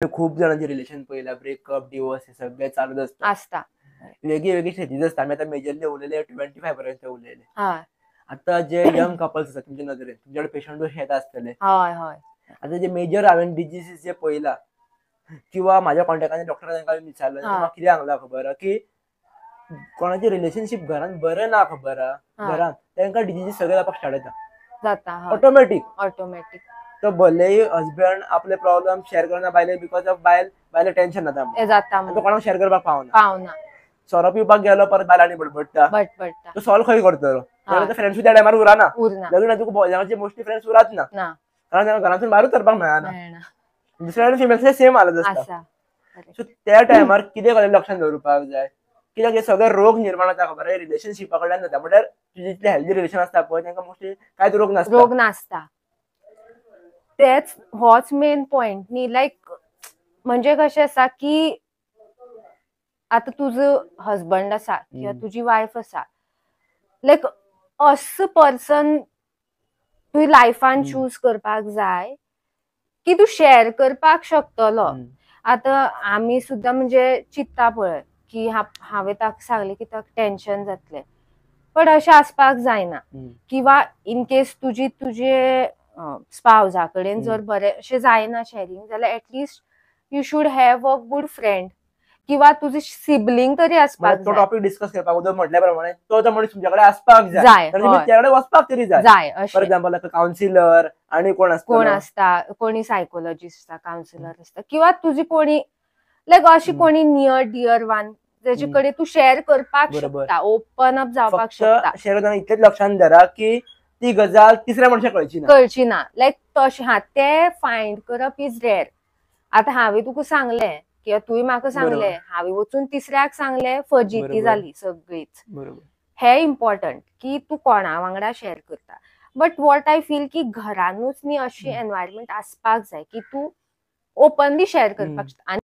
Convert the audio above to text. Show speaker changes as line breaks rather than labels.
खूप जणांचे रिलेशन पहिला ब्रेकअप डिवोर्स हे सगळे चालूच
असता
वेगळी वेगळी स्थितीच असतात. आम्ही आता मेजरली उरलेले 25 पर्यंत उरलेले.
हा
आता जे यंग कपल्स असतात तुमच्या नजरेत तुमच्याकडे पेशंट येत असतले
हय हय
आता जे मेजर हांवें डिजीजीस जे पळयला किंवा माझ्या कॉन्टॅक्टान डॉक्टरांका विचारलं
हा.
म्हाका कितें सांगला खबर हा की कोणाचे रिलेशनशिप घरान बरें ना खबर हा घरान तांकां डिजीजीस सगळे जावपाक स्टार्ट
जाता
ऑटोमॅटिक
ऑटोमॅटिक
तो भलेही हजबंड आपले प्रॉब्लेम शेअर करना बायले बिकॉज ऑफ बायले टेन्शन जाता तो कोणाक शेअर करपाक पावना सोरो पिवपाक गेलो परत बायलांनी बडबडटा
बटबडटा
तो सॉल्व खंय करतलो फ्रेंड्स विथ टायमार उरना
उरना
लग्न तुका भोवजांचे मोस्टली फ्रेंड्स उरत ना कारण तांकां घरातून भायरूच सरपाक मेळना दुसऱ्या फिमेल्स सेम हालत आसता सो त्या टायमार कितें कडेन लक्षात दवरपाक जाय कित्याक हे सगळे रोग निर्माण जाता खबर रिलेशनशिपा कडल्यान जाता म्हटल्यार जितले हेल्दी रिलेशन आसता पळय तांकां मोस्टली कांयच रोग नासता
तेच होच मेन पॉइंट न्ही लायक म्हणजे कशें आसा की आता तुझं हजबंड आसा किंवा तुझी वायफ आसा लायक असं पर्सन तुवें लायफान चूज करपाक जाय की तू शेअर करपाक शकतलो. आता आम्ही सुद्धा म्हणजे चित्ता पळय की हांवें ताका सांगलें की ताका टेन्शन जातलें पण अशें आसपाक जायना किंवा इन केस तुजे स्पाउजा कडेन जर बरें अशें जायना शेअरिंग जाल्यार at least you should have a good friend किंवा तुझे सिबलिंग तरी आसपाक
तो टॉपिक डिस्कस करपाक उदक म्हटल्या प्रमाणे तो मनीस तुमच्याकडे आसपाक जाय त्याकडे वचपाक तरी जाय फॉर एक्झाम्पल काउन्सिलर आणि कोण
आसता कोणी सायकोलॉजिस्ट आसता काउन्सिलर आसता किंवा तुझी कोणी लायक अशी कोणी नियर डियर वन त्याचे कडे तू शेअर करपाक शकता ओपन अप जावपाक शकता
शेअर करताना इतलेच लक्षात धरा की ती गजाल तिसऱ्या मनशाक
कळची ना लायक तशें ते फायंड करप इज रेअर. आता हांवें तुका सांगलें किंवा तुवें म्हाका सांगलें हांवें वचून तिसऱ्याक सांगलें फजिती जाली सगळीच हे इम्पॉर्टंट की तू कोणा वांगडा शेअर करता बट वॉट आय फील की घरानूच न्ही अशी एनवायरमेंट आसपाक जाय की तू ओपनली शेअर करपाक शकता.